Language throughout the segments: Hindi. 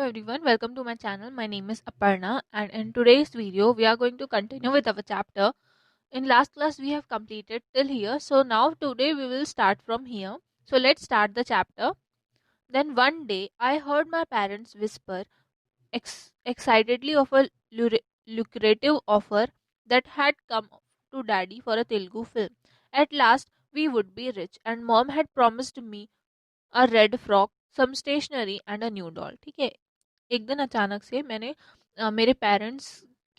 everyone, welcome to my channel. My name is Aparna, and in today's video we are going to continue with our chapter. In last class we have completed till here, so now today we will start from here. So let's start the chapter. Then one day I heard my parents whisper excitedly of a lucrative offer that had come to daddy for a Telugu film. At last we would be rich, and mom had promised me a red frock, some stationery and a new doll. ठीक है, एक दिन अचानक से मेरे पेरेंट्स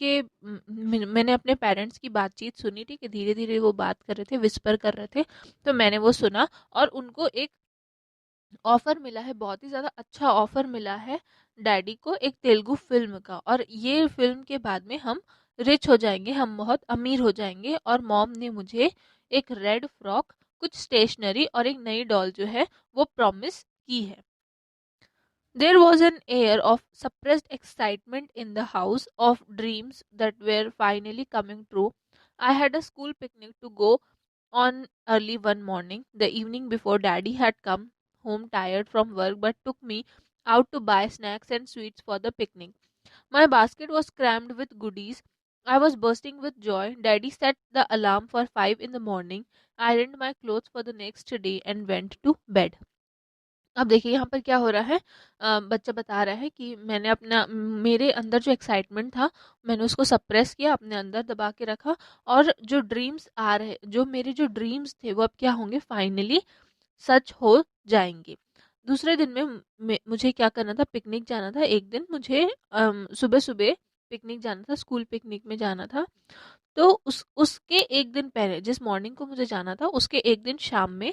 के मैंने अपने पेरेंट्स की बातचीत सुनी. ठीक है, धीरे धीरे वो बात कर रहे थे, विस्पर कर रहे थे, तो मैंने वो सुना और उनको एक ऑफर मिला है, बहुत ही ज़्यादा अच्छा ऑफर मिला है डैडी को एक तेलुगु फिल्म का. और ये फिल्म के बाद में हम रिच हो जाएंगे, हम बहुत अमीर हो जाएंगे. और मॉम ने मुझे एक रेड फ्रॉक, कुछ स्टेशनरी और एक नई डॉल जो है वो प्रॉमिस की है. There was an air of suppressed excitement in the house, of dreams that were finally coming true. I had a school picnic to go on early one morning, the evening before daddy had come home tired from work but took me out to buy snacks and sweets for the picnic. My basket was crammed with goodies. I was bursting with joy. Daddy set the alarm for 5 in the morning, ironed my clothes for the next day, and went to bed. अब देखिए यहाँ पर क्या हो रहा है. बच्चा बता रहा है कि मैंने अपना मेरे अंदर जो एक्साइटमेंट था मैंने उसको सप्रेस किया, अपने अंदर दबा के रखा. और जो ड्रीम्स आ रहे, जो मेरे जो ड्रीम्स थे वो अब क्या होंगे, फाइनली सच हो जाएंगे. दूसरे दिन में मुझे क्या करना था, पिकनिक जाना था. एक दिन मुझे सुबह सुबह पिकनिक जाना था, स्कूल पिकनिक में जाना था. तो उसके एक दिन पहले, जिस मॉर्निंग को मुझे जाना था उसके एक दिन शाम में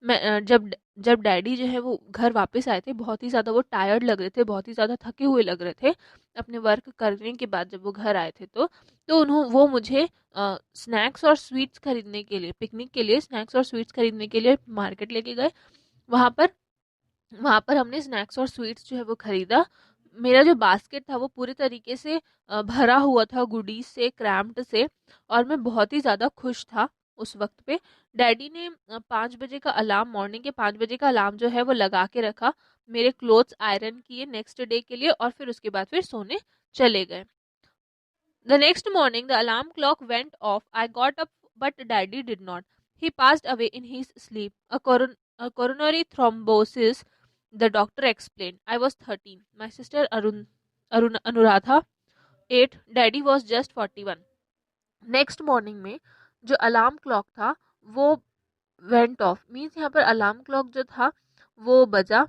मैं जब जब डैडी जो है वो घर वापस आए थे, बहुत ही ज़्यादा वो टायर्ड लग रहे थे, बहुत ही ज़्यादा थके हुए लग रहे थे अपने वर्क करने के बाद. जब वो घर आए थे तो वो मुझे स्नैक्स और स्वीट्स खरीदने के लिए, पिकनिक के लिए स्नैक्स और स्वीट्स खरीदने के लिए मार्केट लेके गए. वहाँ पर वहाँ पर हमने स्नैक्स और स्वीट्स जो है वो खरीदा. मेरा जो बास्केट था वो पूरे तरीके से भरा हुआ था गुडीज से, क्रैम्प्ड से, और मैं बहुत ही ज़्यादा खुश था उस वक्त पे. डैडी ने 5 बजे का अलार्म, मॉर्निंग के 5 बजे का अलार्म जो है वो लगा के रखा, मेरे क्लोथ्स आयरन किए नेक्स्ट डे के लिए, और फिर उसके बाद फिर सोने चले गए. The next morning, the alarm clock went off. I got up, but Daddy did not. He passed away in his sleep. A coronary thrombosis, the doctor explained. I was 13. My sister Anuradha, 8. Daddy was just 41. Next morning में जो अलार्म क्लॉक था वो वेंट ऑफ, मीन्स यहाँ पर अलार्म क्लॉक जो था वो बजा.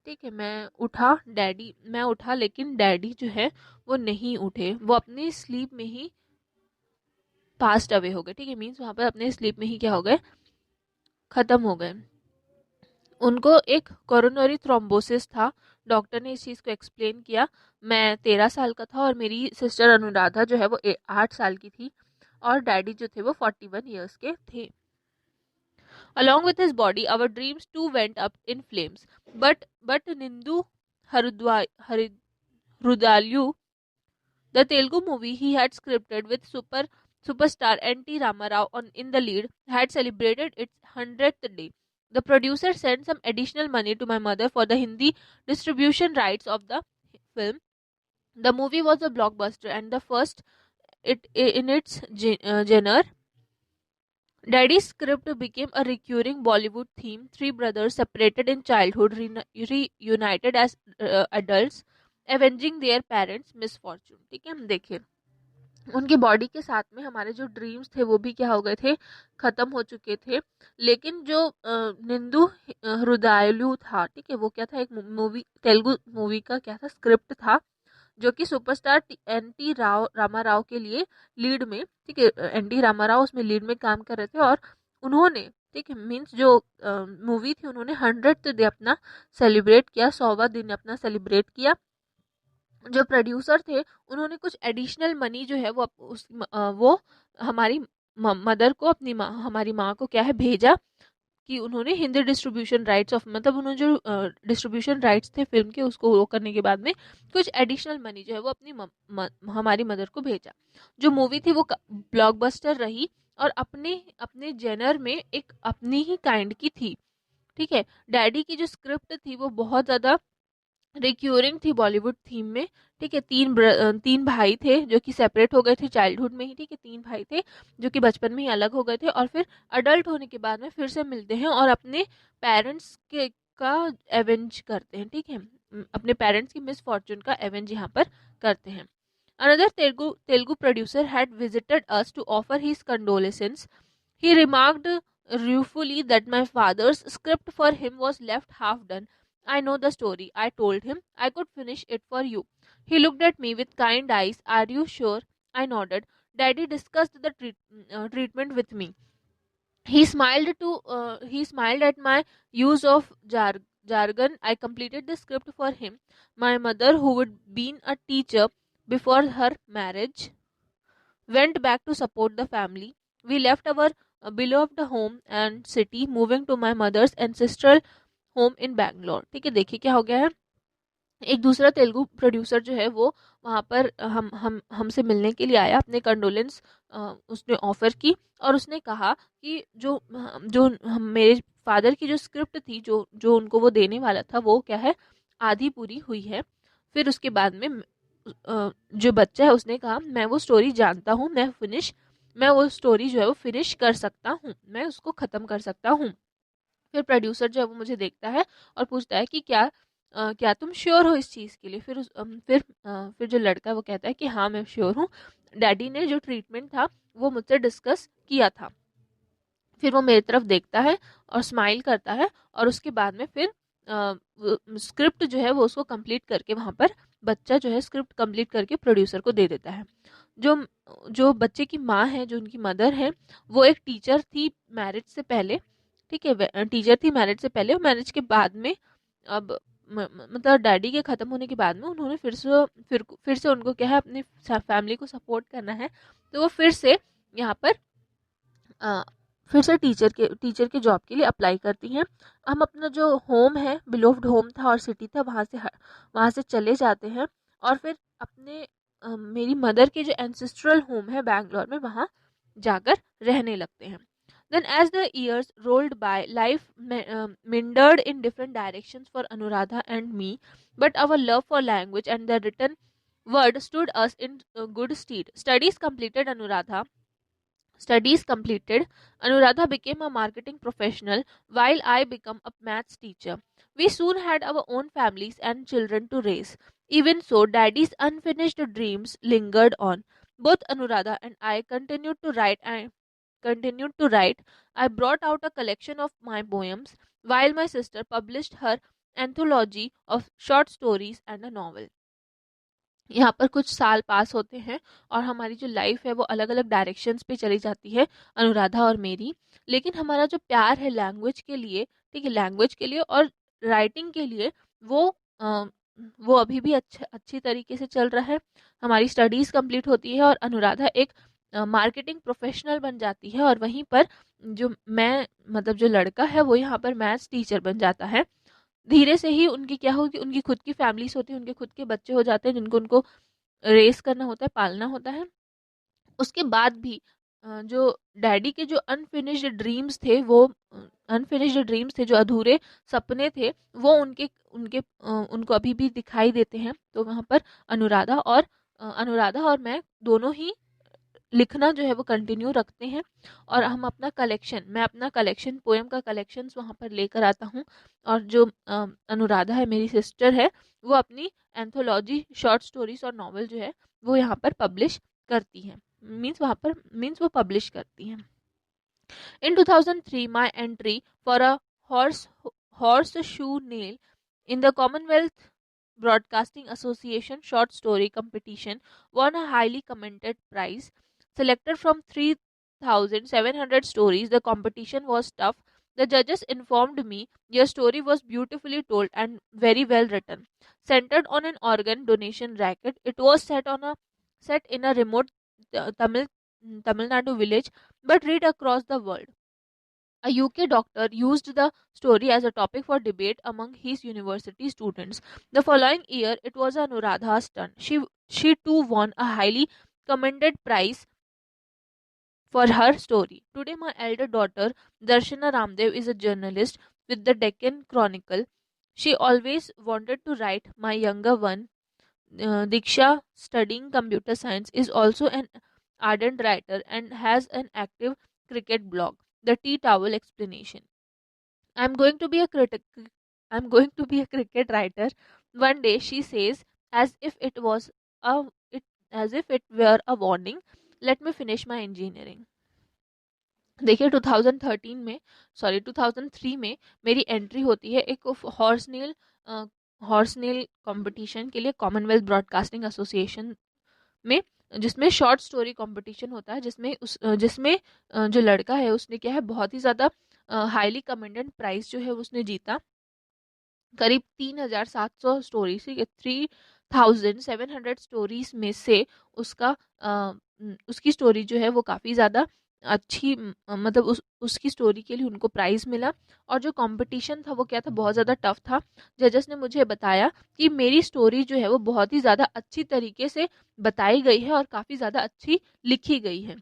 ठीक है, मैं उठा लेकिन डैडी जो है वो नहीं उठे, वो अपनी स्लीप में ही पास्ट अवे हो गए. ठीक है, मीन्स वहाँ पर अपने स्लीप में ही क्या हो गए, ख़त्म हो गए. उनको एक कोरोनरी थ्रोम्बोसिस था. डॉक्टर ने इस चीज़ को एक्सप्लेन किया. मैं 13 साल का था और मेरी सिस्टर अनुराधा जो है वो 8 साल की थी, और डैडी जो थे वो 41 ईयर्स के थे. Along with his body, our dreams too went up in flames. But Nindu Harudalyu, the Telugu movie he had scripted with superstar N.T. Ramarao in the lead, had celebrated its 100th day. The producer sent some additional money to my mother for the Hindi distribution rights of the film. The movie was a blockbuster and the first in its genre. Daddy's script became a recurring Bollywood theme. Three brothers separated in childhood, reunited as adults, avenging their parents' misfortune. ठीक है, हम देखिए उनकी बॉडी के साथ में हमारे जो ड्रीम्स थे वो भी क्या हो गए थे, खत्म हो चुके थे. लेकिन जो निंदु हृदयालु था, ठीक है, वो क्या था, एक मूवी, तेलुगु मूवी का क्या था, स्क्रिप्ट था, जो कि सुपरस्टार एन.टी. रामाराव के लिए लीड में, ठीक है, एन.टी. रामाराव उसमें लीड में काम कर रहे थे. और उन्होंने, ठीक है, मीन्स जो मूवी थी उन्होंने 100th डे अपना सेलिब्रेट किया, 100वां दिन अपना सेलिब्रेट किया. जो प्रोड्यूसर थे उन्होंने कुछ एडिशनल मनी जो है वो हमारी मदर को, हमारी माँ को क्या है भेजा, कि उन्होंने हिंदी डिस्ट्रीब्यूशन राइट्स ऑफ, मतलब उन्होंने जो डिस्ट्रीब्यूशन राइट्स थे फिल्म के उसको वो करने के बाद में कुछ एडिशनल मनी जो है वो अपनी हमारी मदर को भेजा. जो मूवी थी वो ब्लॉकबस्टर रही और अपने अपने जेनर में एक अपनी ही काइंड की थी. ठीक है, डैडी की जो स्क्रिप्ट थी वो बहुत ज़्यादा रिक्यूरिंग थी बॉलीवुड थीम में। ठीक है, तीन भाई थे जो कि सेपरेट हो गए थे चाइल्डहुड में ही। ठीक है, तीन भाई थे जो कि बचपन में ही अलग हो गए थे और फिर अडल्ट होने के बाद में फिर से मिलते हैं और अपने पेरेंट्स के का एवेंज करते हैं। ठीक है, अपने पेरेंट्स की मिसफॉर्चून का एवेंज यहाँ पर करते हैं। Another Telugu producer had visited us to offer his condolences. He remarked ruefully that my father's script for him was left half done. I know the story. I told him I could finish it for you. He looked at me with kind eyes. Are you sure? I nodded. Daddy discussed the treatment with me. He smiled at my use of jargon. I completed the script for him. My mother, who would been a teacher before her marriage, went back to support the family. We left our beloved home and city, moving to my mother's ancestral home in Bangalore. ठीक है, देखिए क्या हो गया है। एक दूसरा तेलुगु प्रोड्यूसर जो है वो वहाँ पर हम हमसे मिलने के लिए आया, अपने कंडोलेंस उसने ऑफर की और उसने कहा कि मेरे फादर की जो स्क्रिप्ट थी, जो जो उनको वो देने वाला था, वो क्या है, आधी पूरी हुई है। फिर उसके बाद में जो बच्चा है उसने कहा मैं वो स्टोरी जानता हूँ, मैं वो स्टोरी जो है वो फिनिश कर सकता हूँ, मैं उसको ख़त्म कर सकता हूँ। फिर प्रोड्यूसर जो है वो मुझे देखता है और पूछता है कि क्या तुम श्योर हो इस चीज़ के लिए। फिर जो लड़का है वो कहता है कि हाँ मैं श्योर हूँ, डैडी ने जो ट्रीटमेंट था वो मुझसे डिस्कस किया था। फिर वो मेरी तरफ देखता है और स्माइल करता है और उसके बाद में फिर स्क्रिप्ट जो है वो उसको कंप्लीट करके वहाँ पर बच्चा जो है स्क्रिप्ट कंप्लीट करके प्रोड्यूसर को दे देता है। जो जो बच्चे की माँ है, जो उनकी मदर है, वो एक टीचर थी मैरिज से पहले। ठीक है, टीचर थी मैरिज से पहले और मैरिज के बाद में अब मतलब डैडी के ख़त्म होने के बाद में उन्होंने फिर से उनको क्या है अपनी फैमिली को सपोर्ट करना है, तो वो फिर से यहाँ पर अ, फिर से टीचर के जॉब के लिए अप्लाई करती हैं। हम अपना जो होम है, बिलोव्ड होम था और सिटी था, वहाँ से चले जाते हैं और फिर अपने मेरी मदर के जो एंसेस्ट्रल होम है बैंगलोर में, वहाँ जाकर रहने लगते हैं। Then as the years rolled by, life meandered in different directions for Anuradha and me, but our love for language and the written word stood us in good stead. Studies completed, Anuradha became a marketing professional while I became a maths teacher. We soon had our own families and children to raise. Even so, Daddy's unfinished dreams lingered on. Both Anuradha and I continued to write. I brought out a collection of my poems, while my sister published her anthology of short stories and a novel. यहाँ पर कुछ साल पास होते हैं और हमारी जो लाइफ है वो अलग अलग डायरेक्शंस पे चली जाती है, अनुराधा और मेरी। लेकिन हमारा जो प्यार है लैंग्वेज के लिए, ठीक है, लैंग्वेज के लिए और राइटिंग के लिए, वो वो अभी भी अच्छी तरीके से चल रहा है। हमारी स्टडीज़ कंप्लीट होती है और अनुराधा एक मार्केटिंग प्रोफेशनल बन जाती है और वहीं पर जो मैं मतलब जो लड़का है वो यहाँ पर मैथ्स टीचर बन जाता है। धीरे से ही उनकी क्या होगी, उनकी खुद की फैमिलीज होती है, उनके खुद के बच्चे हो जाते हैं जिनको उनको रेस करना होता है, पालना होता है। उसके बाद भी जो डैडी के जो अनफिनिश्ड ड्रीम्स थे, जो अधूरे सपने थे, वो उनके उनके उनको अभी भी दिखाई देते हैं। तो वहाँ पर अनुराधा और मैं दोनों ही लिखना जो है वो कंटिन्यू रखते हैं और मैं अपना कलेक्शन, पोएम का कलेक्शन वहाँ पर लेकर आता हूँ और जो अनुराधा है मेरी सिस्टर है, वो अपनी एंथोलॉजी शॉर्ट स्टोरीज और नॉवल जो है वो यहाँ पर पब्लिश करती हैं। मीन्स वो पब्लिश करती हैं। In 2003, my entry for a horseshoe nail in the Commonwealth Broadcasting Association short story competition won a highly commended prize. Selected from 3,700 stories, the competition was tough. The judges informed me your story was beautifully told and very well written. Centered on an organ donation racket, it was set in a remote Tamil Tamil Nadu village, but read across the world. A UK doctor used the story as a topic for debate among his university students. The following year, it was Anuradha's turn. She too won a highly commended prize for her story. Today, my elder daughter, Darshana Ramdev, is a journalist with the Deccan Chronicle. She always wanted to write my younger one. Diksha, studying computer science, is also an ardent writer and has an active cricket blog, The Tea Towel Explanation. I'm going to be a critic. I'm going to be a cricket writer one day, she says, as if it was a it as if it were a warning. Let me finish my engineering. देखिए 2013 में, सॉरी 2003 में मेरी एंट्री होती है एक हॉर्सनेल कंपटीशन के लिए कॉमनवेल्थ ब्रॉडकास्टिंग एसोसिएशन में, जिसमें शॉर्ट स्टोरी कंपटीशन होता है, जिसमें जो लड़का है उसने क्या है बहुत ही ज़्यादा हाईली कमेंडेड प्राइज जो है उसने जीता. करीब 3,700 स्टोरीज, 3,700 स्टोरीज में से उसकी स्टोरी जो है वो काफ़ी ज़्यादा अच्छी, मतलब उसकी स्टोरी के लिए उनको प्राइज़ मिला. और जो कंपटीशन था वो क्या था, बहुत ज़्यादा टफ था. जजेस ने मुझे बताया कि मेरी स्टोरी जो है वो बहुत ही ज़्यादा अच्छी तरीके से बताई गई है और काफ़ी ज़्यादा अच्छी लिखी गई है.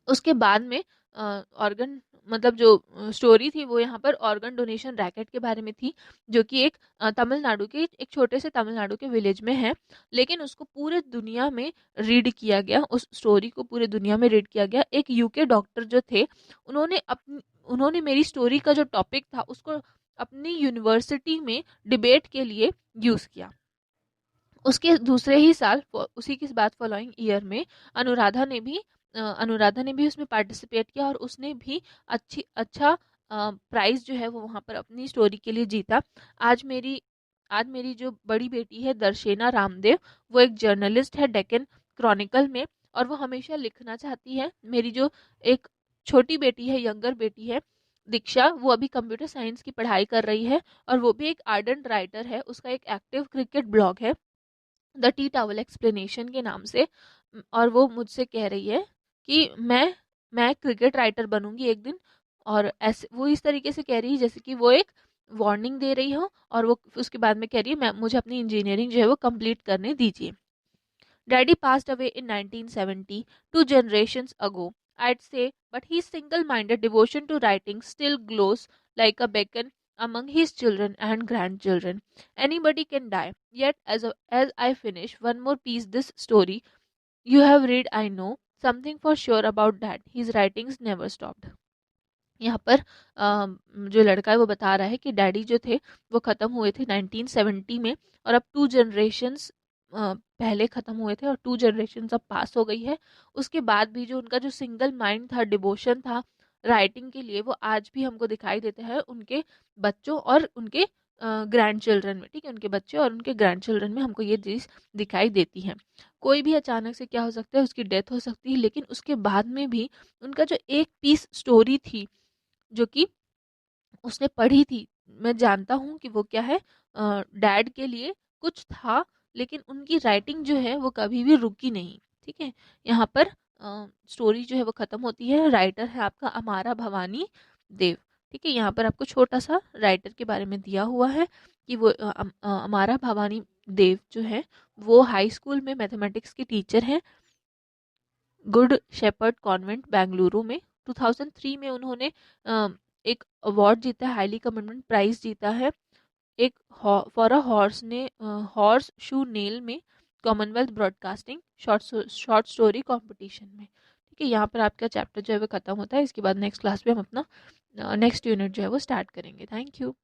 उसके बाद में ऑर्गन, मतलब जो स्टोरी थी वो यहाँ पर ऑर्गन डोनेशन रैकेट के बारे में थी, जो कि एक तमिलनाडु के एक छोटे से तमिलनाडु के विलेज में है. लेकिन उसको पूरे दुनिया में रीड किया गया, उस स्टोरी को पूरे दुनिया में रीड किया गया. एक यूके डॉक्टर जो थे उन्होंने मेरी स्टोरी का जो टॉपिक था उसको अपनी यूनिवर्सिटी में डिबेट के लिए यूज़ किया. उसके दूसरे ही साल, उसी के बाद फॉलोइंग ईयर में अनुराधा ने भी उसमें पार्टिसिपेट किया और उसने भी अच्छा प्राइज जो है वो वहाँ पर अपनी स्टोरी के लिए जीता. आज मेरी जो बड़ी बेटी है दर्शेना रामदेव, वो एक जर्नलिस्ट है डेक्कन क्रॉनिकल में, और वो हमेशा लिखना चाहती है. मेरी जो एक छोटी बेटी है, यंगर बेटी है दीक्षा, वो अभी कंप्यूटर साइंस की पढ़ाई कर रही है और वो भी एक आर्डेंट राइटर है. उसका एक एक्टिव क्रिकेट ब्लॉग है द टी टावल एक्सप्लेनेशन के नाम से. और वो मुझसे कह रही है कि मैं क्रिकेट राइटर बनूंगी एक दिन. और ऐसे वो इस तरीके से कह रही है जैसे कि वो एक वार्निंग दे रही हो, और वो उसके बाद में कह रही है मैं मुझे अपनी इंजीनियरिंग जो है वो कंप्लीट करने दीजिए. Daddy passed away in 1970, 2 generations ago, I'd say, but his single minded devotion to writing still glows like a beacon among his children and grandchildren. Anybody can die. Yet, as I finish one more piece, this story you have read, I know something for sure about that. His writings never stopped. यहाँ पर जो लड़का है वो बता रहा है कि डैडी जो थे वो ख़त्म हुए थे 1970 में, और अब 2 जनरेशन्स पहले ख़त्म हुए थे और 2 जनरेशन्स अब पास हो गई है. उसके बाद भी जो उनका जो सिंगल माइंड था, डिवोशन था राइटिंग के लिए, वो आज भी हमको दिखाई देता है उनके बच्चों और उनके ग्रैंड चिल्ड्रन में. ठीक है, उनके बच्चे और उनके ग्रैंड चिल्ड्रन में हमको ये चीज़ दिखाई देती है. कोई भी अचानक से क्या हो सकता है, उसकी डेथ हो सकती है, लेकिन उसके बाद में भी उनका जो एक पीस स्टोरी थी जो कि उसने पढ़ी थी, मैं जानता हूँ कि वो क्या है, डैड के लिए कुछ था, लेकिन उनकी राइटिंग जो है वो कभी भी रुकी नहीं. ठीक है, यहाँ पर स्टोरी जो है वो ख़त्म होती है. राइटर है आपका अमारा भवानी देव. ठीक है, यहाँ पर आपको छोटा सा राइटर के बारे में दिया हुआ है कि वो अमारा भवानी देव जो है वो हाई स्कूल में मैथमेटिक्स के टीचर हैं, गुड शेपर्ड कॉन्वेंट बेंगलुरु में. 2003 में उन्होंने एक अवार्ड जीता है, हाईली कमेंडेड प्राइज जीता है, एक for a horseshoe nail में Commonwealth broadcasting short story competition में. ठीक है, यहाँ पर आपका चैप्टर जो है वो खत्म होता है. इसके बाद नेक्स्ट क्लास में हम अपना नेक्स्ट यूनिट जो है वो स्टार्ट करेंगे. Thank you.